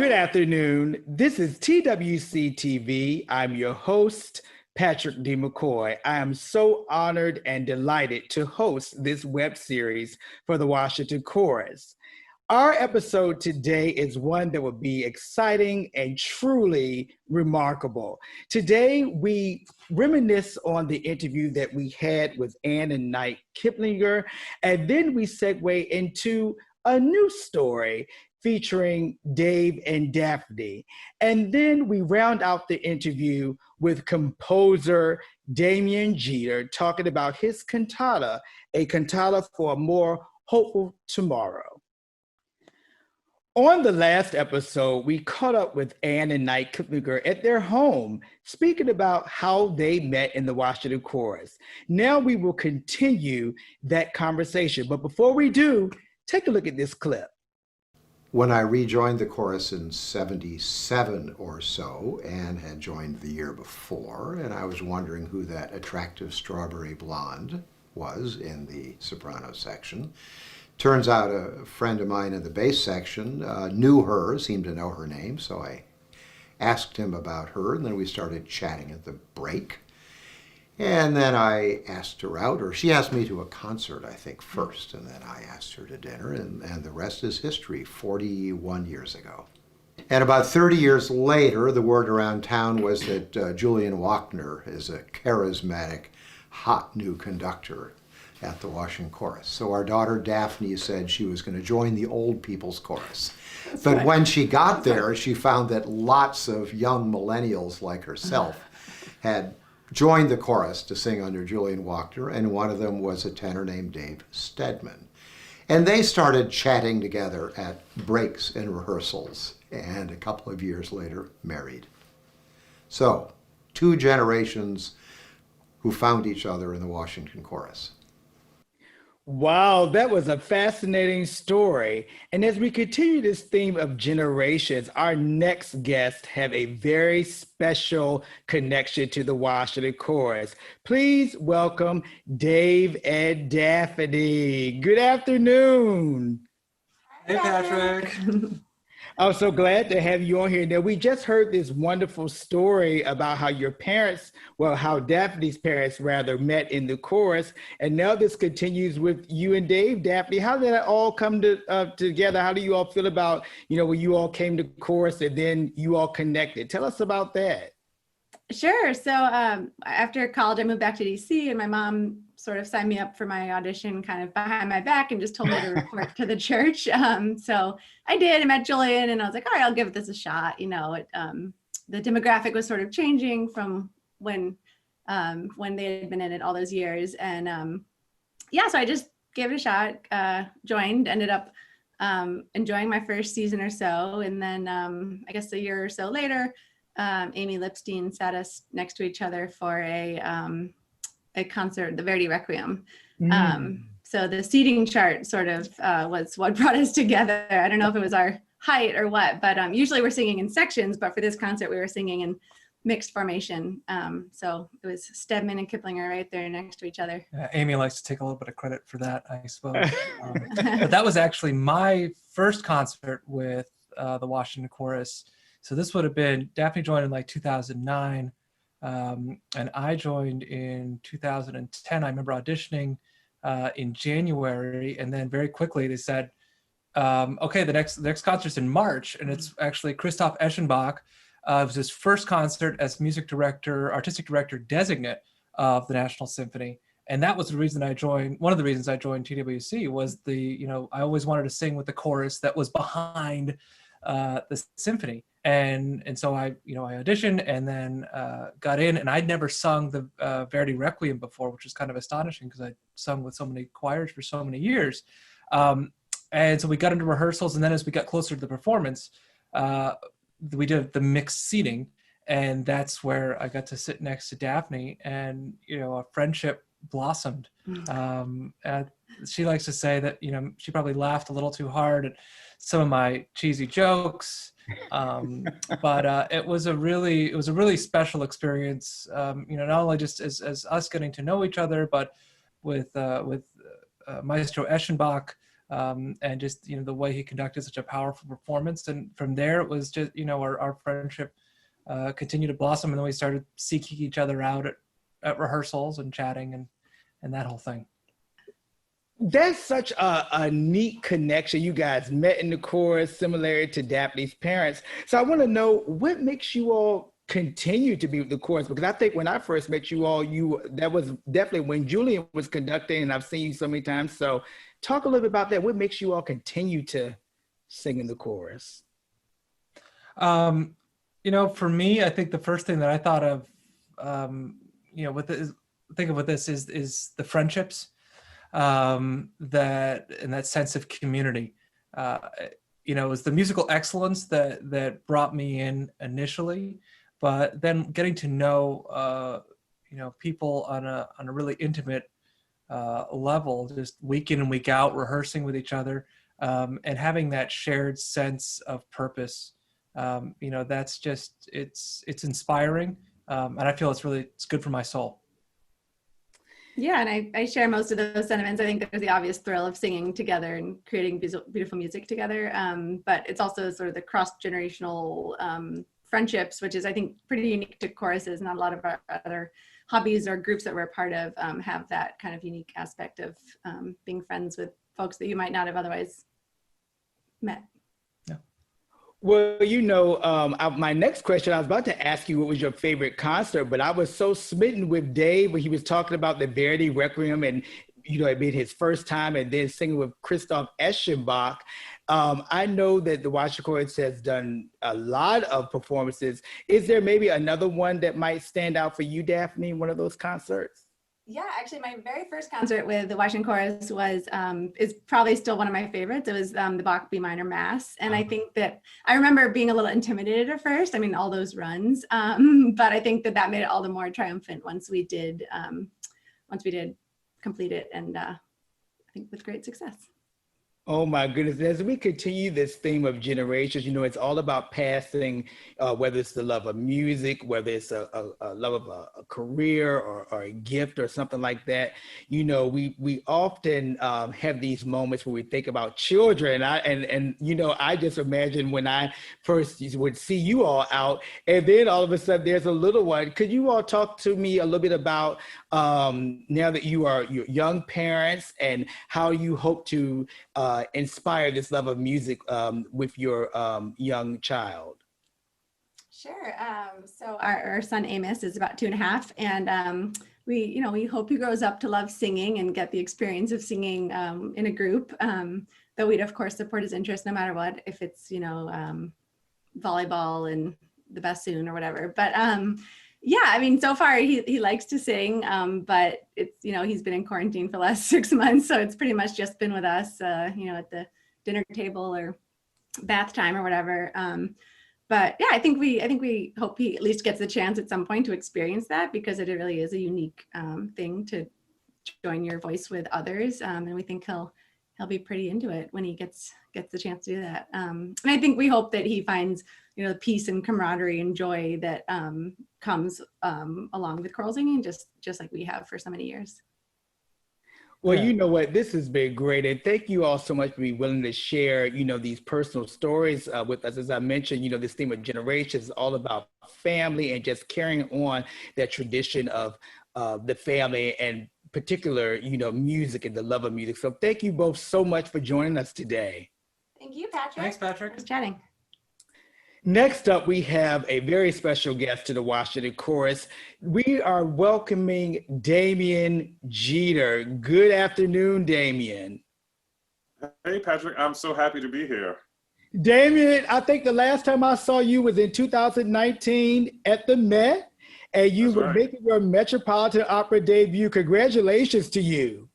Good afternoon. This is TWC TV. I'm your host, Patrick D. McCoy. I am so honored and delighted to host this web series for the Washington Chorus. Our episode today is one that will be exciting and truly remarkable. Today, we reminisce on the interview that we had with Anne and Knight Kiplinger, and then we segue into a new story featuring Dave and Daphne. And then we round out the interview with composer Damien Jeter talking about his cantata, A Cantata for a More Hopeful Tomorrow. On the last episode, we caught up with Anne and Knight Kiplinger at their home, speaking about how they met in the Washington Chorus. Now we will continue that conversation, but before we do, take a look at this clip. When I rejoined the chorus in '77 or so, Anne had joined the year before, and I was wondering who that attractive strawberry blonde was in the soprano section. Turns out a friend of mine in the bass section knew her, seemed to know her name, so I asked him about her, and then we started chatting at the break. And then I asked her out, or she asked me to a concert, I think, first, and then I asked her to dinner, and the rest is history, 41 years ago. And about 30 years later, the word around town was that Julian Wachner is a charismatic, hot new conductor at the Washington Chorus. So our daughter Daphne said she was going to join the old people's chorus. But when she got there, she found that lots of young millennials like herself had joined the chorus to sing under Julian Wachner, and one of them was a tenor named Dave Steadman. And they started chatting together at breaks and rehearsals, and a couple of years later, married. So, 2 generations who found each other in the Washington Chorus. Wow, that was a fascinating story. And as we continue this theme of generations, our next guests have a very special connection to the Washington Chorus. Please welcome Dave and Daphne. Good afternoon. Hey, Patrick. I'm so glad to have you on here. Now, we just heard this wonderful story about how your parents, well, how Daphne's parents rather met in the chorus. And now this continues with you and Dave. Daphne, how did that all come together? How do you all feel about, when you all came to chorus and then you all connected? Tell us about that. Sure. So after college, I moved back to DC, and my mom sort of signed me up for my audition kind of behind my back and just told me to report to the church. So I did. I met Julian, and I was like, all right, I'll give this a shot. The demographic was sort of changing from when they had been in it all those years. And so I just gave it a shot, joined, ended up enjoying my first season or so. And then I guess a year or so later, Amy Lipstein sat us next to each other for a concert, the Verdi Requiem. So the seating chart sort of was what brought us together. I don't know if it was our height or what, but usually we're singing in sections, but for this concert we were singing in mixed formation. So it was Steadman and Kiplinger right there next to each other. Amy likes to take a little bit of credit for that, I suppose. But that was actually my first concert with the Washington Chorus. So this would have been, Daphne joined in like 2009, and I joined in 2010. I remember auditioning in January, and then very quickly they said, okay, the next concert's in March, and it's actually Christoph Eschenbach. It was his first concert as artistic director designate of the National Symphony. And that was the reason I joined, one of the reasons I joined TWC was I always wanted to sing with the chorus that was behind the symphony. And so I auditioned and then got in, and I'd never sung the Verdi Requiem before, which was kind of astonishing because I'd sung with so many choirs for so many years. And so we got into rehearsals, and then as we got closer to the performance, we did the mixed seating, and that's where I got to sit next to Daphne, and a friendship blossomed. She likes to say that she probably laughed a little too hard at some of my cheesy jokes. But it was a really special experience, not only just as us getting to know each other, but with Maestro Eschenbach, and just, the way he conducted such a powerful performance. And from there, it was just, our friendship continued to blossom, and then we started seeking each other out at rehearsals and chatting and that whole thing. That's such a neat connection. You guys met in the chorus, similar to Daphne's parents. So I want to know, what makes you all continue to be with the chorus? Because I think when I first met you all, that was definitely when Julian was conducting, and I've seen you so many times. So talk a little bit about that. What makes you all continue to sing in the chorus? For me, I think the first thing that I thought of, with this is the friendships, that sense of community. It was the musical excellence that brought me in initially, but then getting to know, people on a really intimate level, just week in and week out, rehearsing with each other, and having that shared sense of purpose. That's just, it's inspiring, and I feel it's good for my soul. Yeah, and I share most of those sentiments. I think there's the obvious thrill of singing together and creating beautiful music together. But it's also sort of the cross-generational friendships, which is, I think, pretty unique to choruses. Not a lot of our other hobbies or groups that we're a part of have that kind of unique aspect of being friends with folks that you might not have otherwise met. Well, my next question, I was about to ask you what was your favorite concert, but I was so smitten with Dave when he was talking about the Verdi Requiem, and, it being his first time, and then singing with Christoph Eschenbach. I know that the Washington Chorus has done a lot of performances. Is there maybe another one that might stand out for you, Daphne, one of those concerts? Yeah, actually, my very first concert with the Washington Chorus is probably still one of my favorites. It was the Bach B minor Mass, and I think that I remember being a little intimidated at first. I mean, all those runs, but I think that made it all the more triumphant once we did complete it, and I think with great success. Oh my goodness. As we continue this theme of generations, it's all about passing, whether it's the love of music, whether it's a love of a career or a gift or something like that. We often have these moments where we think about children. I just imagine when I first would see you all out, and then all of a sudden there's a little one. Could you all talk to me a little bit about now that you're young parents, and how you hope to inspire this love of music with your young child? Sure. So our son Amos is about 2.5, and we hope he grows up to love singing and get the experience of singing in a group. Though we'd of course support his interest no matter what, if it's volleyball and the bassoon or whatever. But yeah, I mean, so far he likes to sing, but it's, he's been in quarantine for the last 6 months, so it's pretty much just been with us, at the dinner table or bath time or whatever. But yeah, I think we hope he at least gets the chance at some point to experience that, because it really is a unique thing to join your voice with others, and we think he'll be pretty into it when he gets the chance to do that. And I think we hope that he finds the peace and camaraderie and joy that comes along with choral singing, just like we have for so many years. Well, you know what? This has been great. And thank you all so much for being willing to share, these personal stories with us. As I mentioned, this theme of generations is all about family and just carrying on that tradition of the family, and particular, music and the love of music. So thank you both so much for joining us today. Thank you, Patrick. Thanks, Patrick. Nice chatting. Next up, we have a very special guest to the Washington Chorus. We are welcoming Damien Jeter. Good afternoon, Damien. Hey, Patrick, I'm so happy to be here. Damien, I think the last time I saw you was in 2019 at the Met, and you were making your Metropolitan Opera debut. Congratulations to you.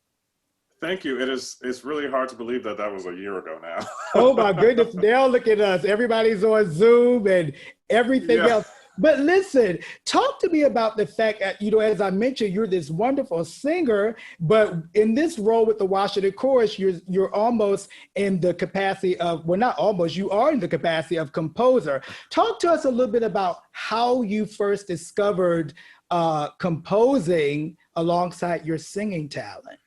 Thank you. It's really hard to believe that was a year ago now. Oh my goodness. Now look at us. Everybody's on Zoom and everything else. But listen, talk to me about the fact that, as I mentioned, you're this wonderful singer, but in this role with the Washington Chorus, you're almost in the capacity of, well, not almost, you are in the capacity of composer. Talk to us a little bit about how you first discovered composing alongside your singing talent.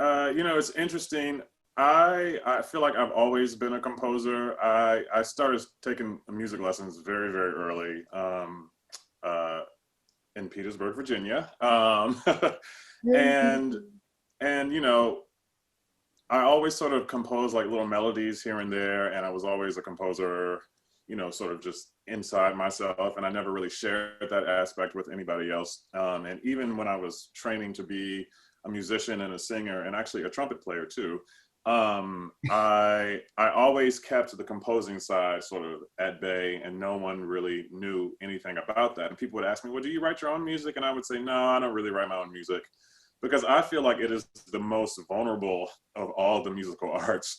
It's interesting. I feel like I've always been a composer. I started taking music lessons very, very early in Petersburg, Virginia. And you know, I always sort of composed like little melodies here and there, and I was always a composer, you know, sort of just inside myself, and I never really shared that aspect with anybody else. And even when I was training to be a musician and a singer, and actually a trumpet player too, I always kept the composing side sort of at bay, and no one really knew anything about that. And people would ask me, well, do you write your own music? And I would say, no, I don't really write my own music, because I feel like it is the most vulnerable of all the musical arts.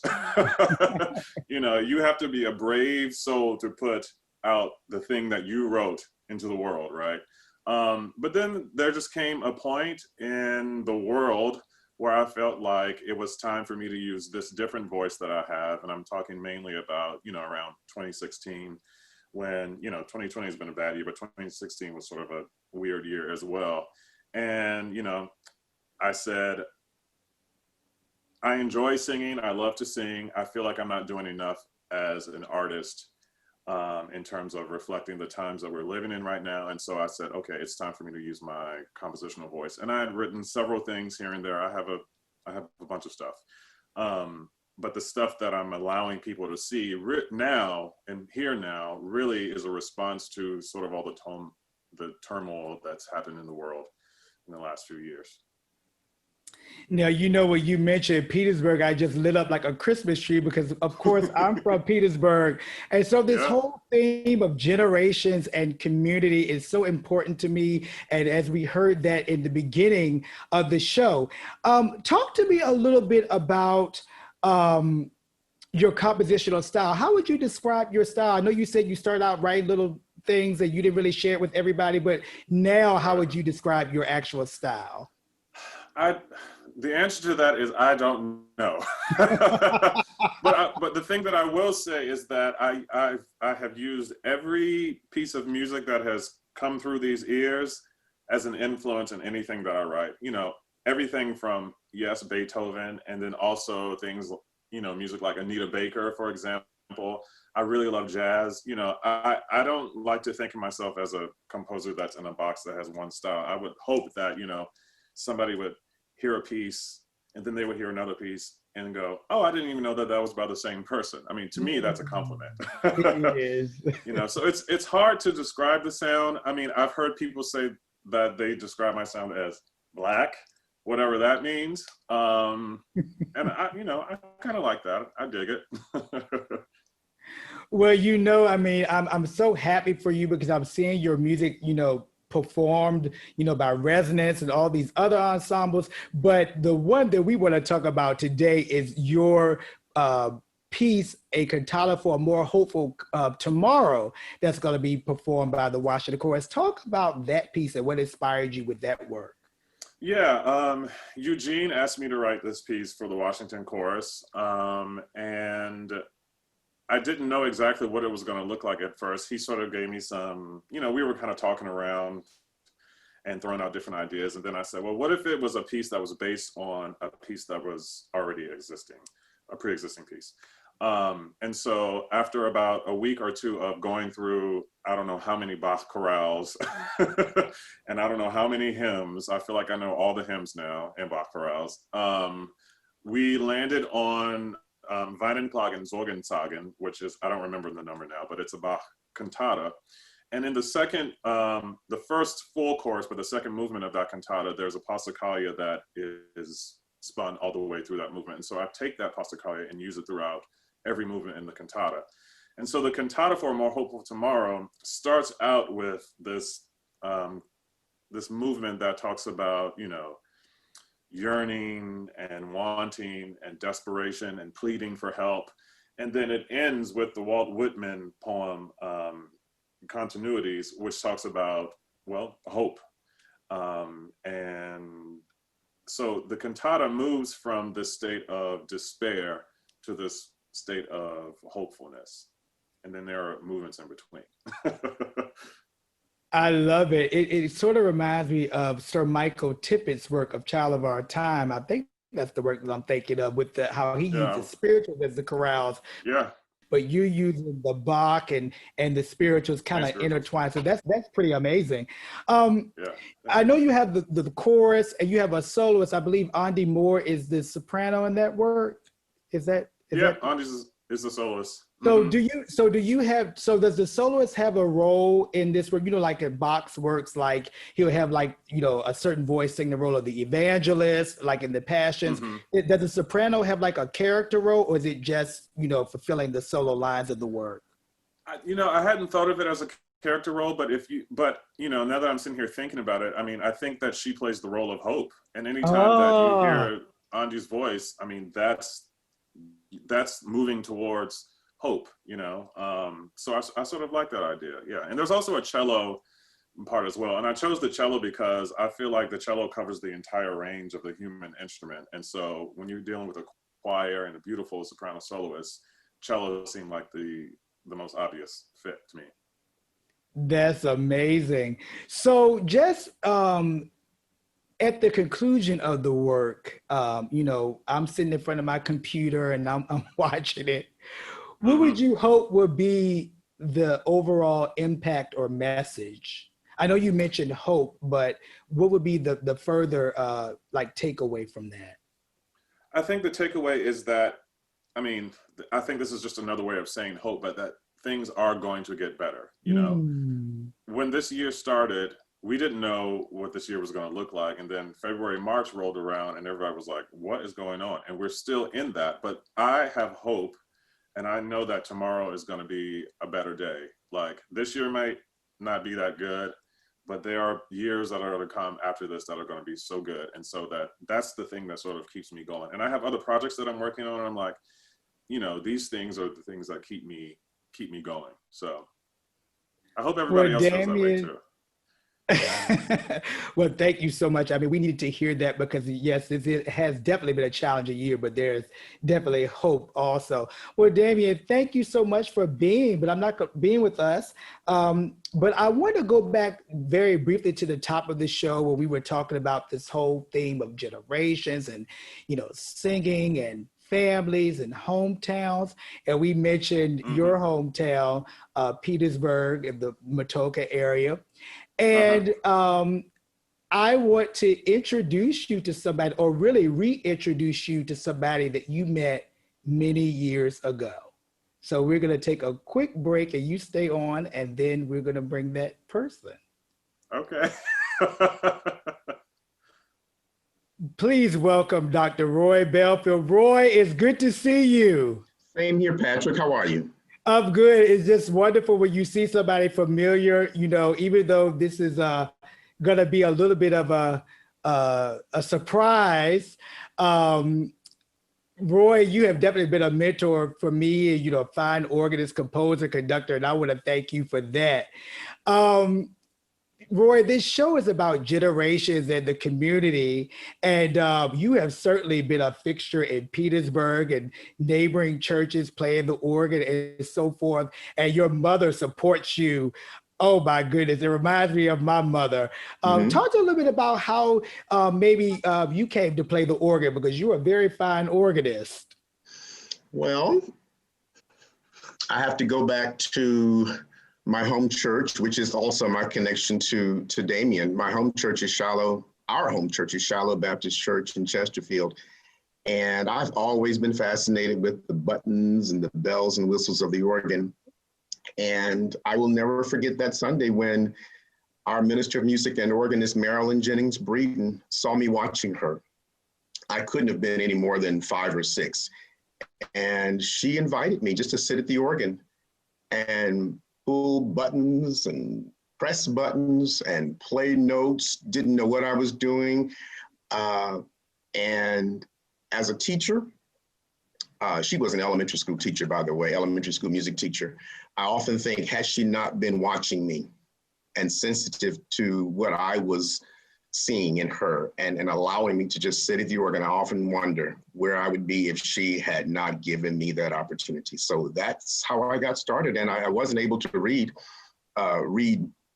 You know, you have to be a brave soul to put out the thing that you wrote into the world, right? But then there just came a point in the world where I felt like it was time for me to use this different voice that I have. And I'm talking mainly about, you know, around 2016, when, you know, 2020 has been a bad year, but 2016 was sort of a weird year as well. And, you know, I said, I enjoy singing. I love to sing. I feel like I'm not doing enough as an artist in terms of reflecting the times that we're living in right now. And so I said, okay, it's time for me to use my compositional voice. And I had written several things here and there. I have a bunch of stuff. But the stuff that I'm allowing people to see now and hear now really is a response to sort of all the turmoil that's happened in the world in the last few years. Now, you know, when you mentioned Petersburg, I just lit up like a Christmas tree, because of course I'm from Petersburg. And so this whole theme of generations and community is so important to me. And as we heard that in the beginning of the show, talk to me a little bit about your compositional style. How would you describe your style? I know you said you started out writing little things that you didn't really share with everybody, but now how would you describe your actual style? The answer to that is I don't know. But the thing that I will say is that I have used every piece of music that has come through these ears as an influence in anything that I write. You know, everything from, yes, Beethoven, and then also things, you know, music like Anita Baker, for example. I really love jazz. You know, I don't like to think of myself as a composer that's in a box that has one style. I would hope that, you know, somebody would hear a piece and then they would hear another piece and go, oh, I didn't even know that that was by the same person. I mean, to me, that's a compliment. It is. You know, so it's hard to describe the sound. I mean, I've heard people say that they describe my sound as black, whatever that means. And I, you know, I kind of like that. I dig it. Well, you know, I mean, I'm so happy for you, because I'm seeing your music, you know, performed, you know, by Resonance and all these other ensembles. But the one that we want to talk about today is your piece, A Cantata for a More Hopeful Tomorrow, that's going to be performed by the Washington Chorus. Talk about that piece and what inspired you with that work. Yeah, Eugene asked me to write this piece for the Washington Chorus, and I didn't know exactly what it was going to look like at first. He sort of gave me some, you know, we were kind of talking around and throwing out different ideas. And then I said, well, what if it was a piece that was based on a piece that was already existing, a pre-existing piece? And so after about a week or two of going through, I don't know how many Bach chorales and I don't know how many hymns, I feel like I know all the hymns now in Bach chorales, we landed on Weihnenklagen Sorgensagen, which is, I don't remember the number now, but it's a Bach cantata. And in the second, the first full chorus, but the second movement of that cantata, there's a Passacaglia that is spun all the way through that movement. And so I take that Passacaglia and use it throughout every movement in the cantata. And so the Cantata for a More Hopeful Tomorrow starts out with this, this movement that talks about, you know, yearning and wanting and desperation and pleading for help. And then it ends with the Walt Whitman poem, Continuities, which talks about, well, hope. And so the cantata moves from this state of despair to this state of hopefulness. And then there are movements in between. I love it. It sort of reminds me of Sir Michael Tippett's work of Child of Our Time. I think That's the work that I'm thinking of with how he Yeah. uses spirituals as the chorales. Yeah. But you're using the Bach and the spirituals kind of intertwined. So that's pretty amazing. Yeah. I know you have the chorus and you have a soloist. I believe Andy Moore is the soprano in that work. Is that? Andy is the soloist. So does the soloist have a role in this work? You know, like in Bach's works, like he'll have like, you know, a certain voice sing the role of the evangelist, like in the Passions. Does the soprano have like a character role, or is it just, you know, fulfilling the solo lines of the work? You know, I hadn't thought of it as a character role, but you know, now that I'm sitting here thinking about it, I mean, I think that she plays the role of hope. And anytime that you hear Andy's voice, I mean, that's moving towards hope, you know. So I sort of like that idea. Yeah. And there's also a cello part as well. And I chose the cello because I feel like the cello covers the entire range of the human instrument. And so when you're dealing with a choir and a beautiful soprano soloist, cello seemed like the most obvious fit to me. That's amazing. So just at the conclusion of the work, you know, I'm sitting in front of my computer and I'm watching it. What would you hope would be the overall impact or message? I know you mentioned hope, but what would be the further like takeaway from that? I think the takeaway is that, I mean, I think this is just another way of saying hope, but that things are going to get better. You know, when this year started, we didn't know what this year was going to look like. And then February, March rolled around and everybody was like, what is going on? And we're still in that, but I have hope. And I know that tomorrow is going to be a better day. Like this year might not be that good, but there are years that are going to come after this that are going to be so good. And so that's the thing that sort of keeps me going. And I have other projects that I'm working on. And I'm like, you know, these things are the things that keep me going. So I hope everybody else feels that way too. Well, thank you so much. I mean, we needed to hear that because yes, it has definitely been a challenging year, but there's definitely hope also. Well, Damien, thank you so much for being with us. But I want to go back very briefly to the top of the show where we were talking about this whole theme of generations and, you know, singing and families and hometowns. And we mentioned your hometown, Petersburg in the Matoka area. And I want to introduce you to somebody, or really reintroduce you to somebody that you met many years ago. So we're going to take a quick break and you stay on, and then we're going to bring that person. Okay. Please welcome Dr. Roy Bellfield. Roy, it's good to see you. Same here, Patrick. How are you? I'm good. It's just wonderful when you see somebody familiar, you know, even though this is going to be a little bit of a surprise. Roy, you have definitely been a mentor for me, you know, a fine organist, composer, conductor, and I want to thank you for that. Roy, this show is about generations and the community, and you have certainly been a fixture in Petersburg and neighboring churches playing the organ and so forth, and your mother supports you. Oh my goodness, it reminds me of my mother. Talk to us a little bit about how maybe you came to play the organ, because you're a very fine organist. Well, I have to go back to my home church, which is also my connection to Damien. My home church is Shiloh. Our home church is Shiloh Baptist Church in Chesterfield. And I've always been fascinated with the buttons and the bells and whistles of the organ. And I will never forget that Sunday when our minister of music and organist, Marilyn Jennings Breeden, saw me watching her. I couldn't have been any more than 5 or 6. And she invited me just to sit at the organ and pull buttons and press buttons and play notes, didn't know what I was doing. And as a teacher, she was an elementary school teacher, by the way, elementary school music teacher. I often think, had she not been watching me and sensitive to what I was seeing in her and allowing me to just sit at the organ, I often wonder where I would be if she had not given me that opportunity. So that's how I got started. And I wasn't able to read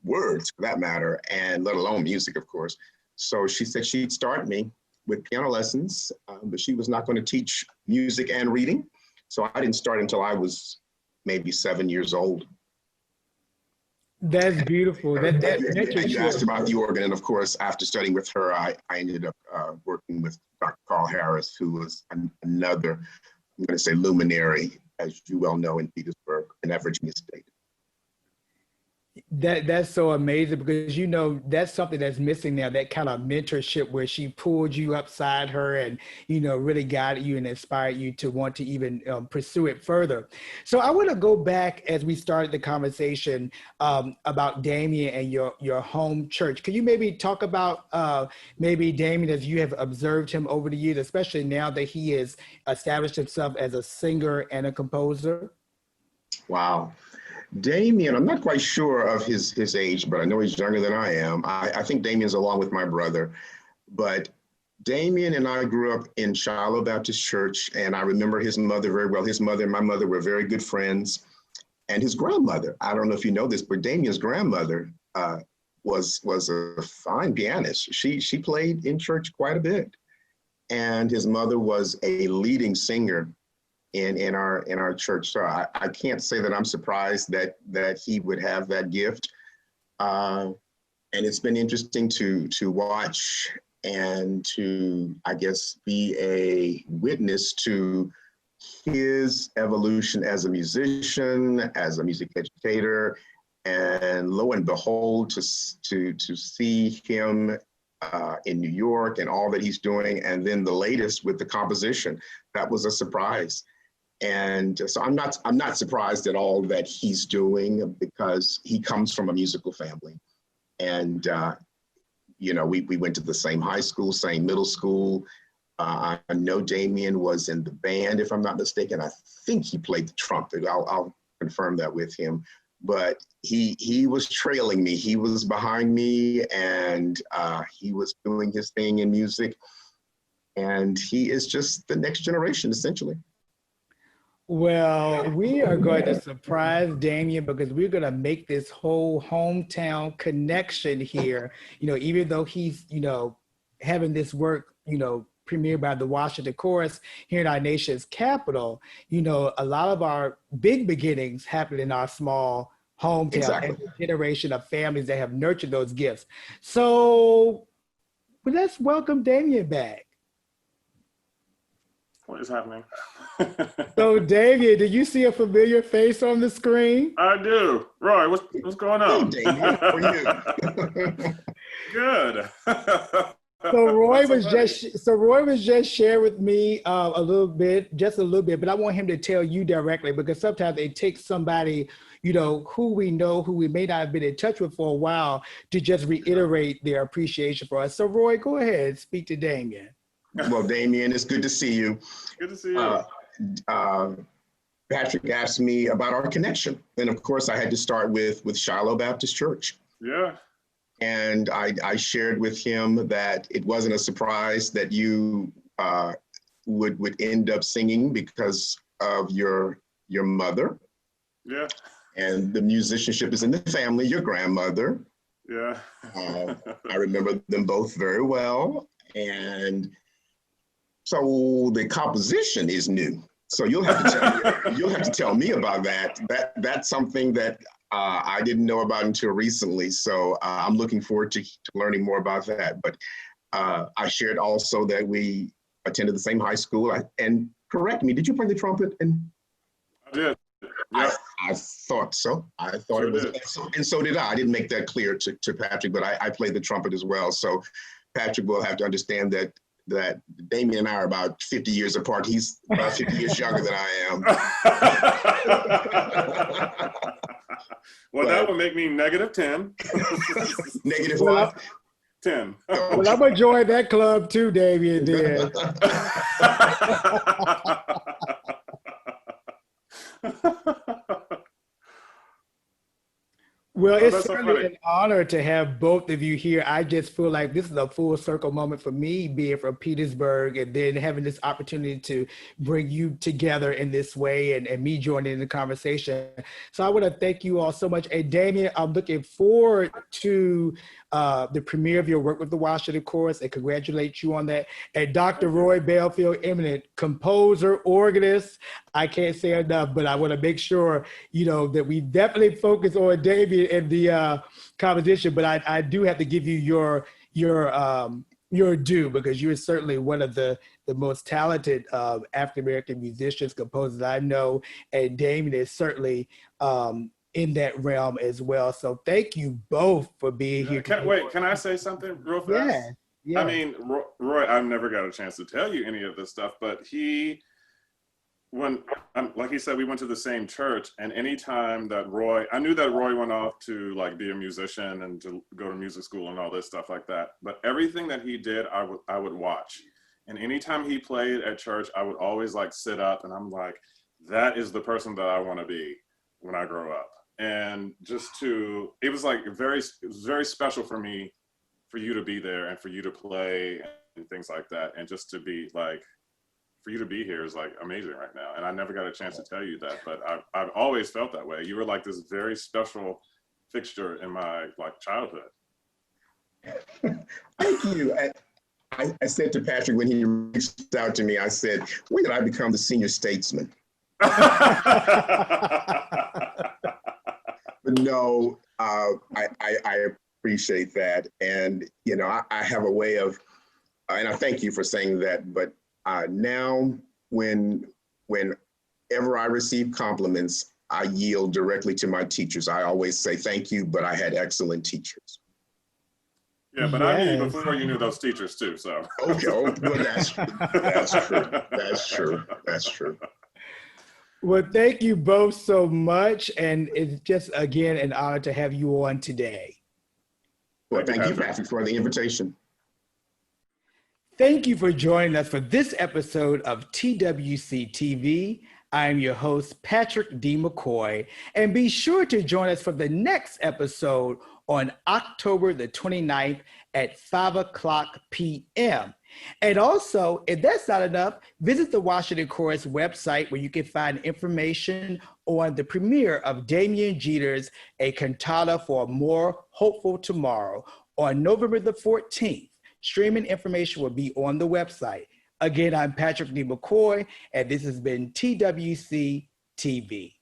words for that matter, and let alone music, of course. So she said she'd start me. with piano lessons, but she was not going to teach music and reading. So I didn't start until I was maybe 7 years old. That's beautiful. And you asked about the organ, and of course, after studying with her, I ended up working with Dr. Carl Harris, who was another, I'm going to say, luminary, as you well know, in Petersburg and at Virginia State. That's so amazing, because you know that's something that's missing now, that kind of mentorship where she pulled you upside her and really guided you and inspired you to want to even pursue it further. So I want to go back as we started the conversation about Damien and your home church. Can you maybe talk about maybe Damien as you have observed him over the years, especially now that he has established himself as a singer and a composer? Wow. Damien, I'm not quite sure of his age, but I know he's younger than I am. I think Damien's along with my brother. But Damien and I grew up in Shiloh Baptist Church, and I remember his mother very well. His mother and my mother were very good friends. And his grandmother, I don't know if you know this, but Damien's grandmother was a fine pianist. She played in church quite a bit. And his mother was a leading singer in our church. So I can't say that I'm surprised that he would have that gift. And it's been interesting to watch and to, I guess, be a witness to his evolution as a musician, as a music educator, and lo and behold, to see him in New York and all that he's doing, and then the latest with the composition, that was a surprise. And so I'm not surprised at all that he's doing, because he comes from a musical family. And, we went to the same high school, same middle school. I know Damien was in the band, if I'm not mistaken. I think he played the trumpet. I'll confirm that with him. But he was trailing me. He was behind me, and he was doing his thing in music. And he is just the next generation, essentially. Well, we are going to surprise Damien, because we're going to make this whole hometown connection here. Even though he's, having this work, premiered by the Washington Chorus here in our nation's capital, a lot of our big beginnings happen in our small hometown. Exactly. And a generation of families that have nurtured those gifts. So let's welcome Damien back. What is happening? So, Damien, do you see a familiar face on the screen? I do. Roy, what's going on? Hey, Damien, how are you? Good. So Roy was just sharing with me a little bit, but I want him to tell you directly, because sometimes it takes somebody, who we know, who we may not have been in touch with for a while, to just reiterate their appreciation for us. So Roy, go ahead and speak to Damien. Well, Damien, it's good to see you. Good to see you. Patrick asked me about our connection. And of course, I had to start with Shiloh Baptist Church. Yeah. And I shared with him that it wasn't a surprise that you would end up singing because of your mother. Yeah. And the musicianship is in the family, your grandmother. Yeah. I remember them both very well. And so the composition is new. So you'll have to tell me about that. That's something that I didn't know about until recently. So I'm looking forward to learning more about that. But I shared also that we attended the same high school. And correct me, did you play the trumpet? And I did. Yeah. I thought so. I thought it was, and so did I. I didn't make that clear to Patrick, but I played the trumpet as well. So Patrick will have to understand that Damien and I are about 50 years apart. He's about 50 years younger than I am. Well, that would make me -10. Negative what? 10. Well, I'm going to join that club too, Damien did. Well, Oh, it's that's so certainly funny. an honor to have both of you here. I just feel like this is a full circle moment for me, being from Petersburg and then having this opportunity to bring you together in this way and me joining in the conversation. So I want to thank you all so much. And Damien, I'm looking forward to the premiere of your work with the Washington Chorus and congratulate you on that. And Dr. Roy Bellfield, eminent composer, organist. I can't say enough, but I want to make sure, that we definitely focus on Damien and the composition, but I do have to give you your due, because you're certainly one of the most talented African-American musicians, composers I know, and Damien is certainly in that realm as well. So thank you both for being here. Can I say something real fast? Yeah. Yeah. I mean, Roy, I've never got a chance to tell you any of this stuff, but like he said, we went to the same church, and anytime that I knew that Roy went off to like be a musician and to go to music school and all this stuff like that, but everything that he did, I would watch. And anytime he played at church, I would always like sit up and I'm like, that is the person that I want to be when I grow up. And it was very special for me, for you to be there and for you to play and things like that. And just to be like, for you to be here is like amazing right now. And I never got a chance to tell you that, but I've always felt that way. You were like this very special fixture in my like childhood. Thank you. I said to Patrick when he reached out to me, I said, when did I become the senior statesman? But no, I appreciate that. And, I have a way of, and I thank you for saying that, but now whenever I receive compliments, I yield directly to my teachers. I always say, thank you, but I had excellent teachers. Yeah, but I knew you before you knew those teachers too, so. Okay, well, that's true. That's true. Well, thank you both so much. And it's just, again, an honor to have you on today. Well, thank you, Patrick, for the invitation. Thank you for joining us for this episode of TWC TV. I am your host, Patrick D. McCoy, and be sure to join us for the next episode on October the 29th at 5:00 p.m. And also, if that's not enough, visit the Washington Chorus website where you can find information on the premiere of Damien Jeter's A Cantata for a More Hopeful Tomorrow on November the 14th. Streaming information will be on the website. Again, I'm Patrick D. McCoy, and this has been TWC TV.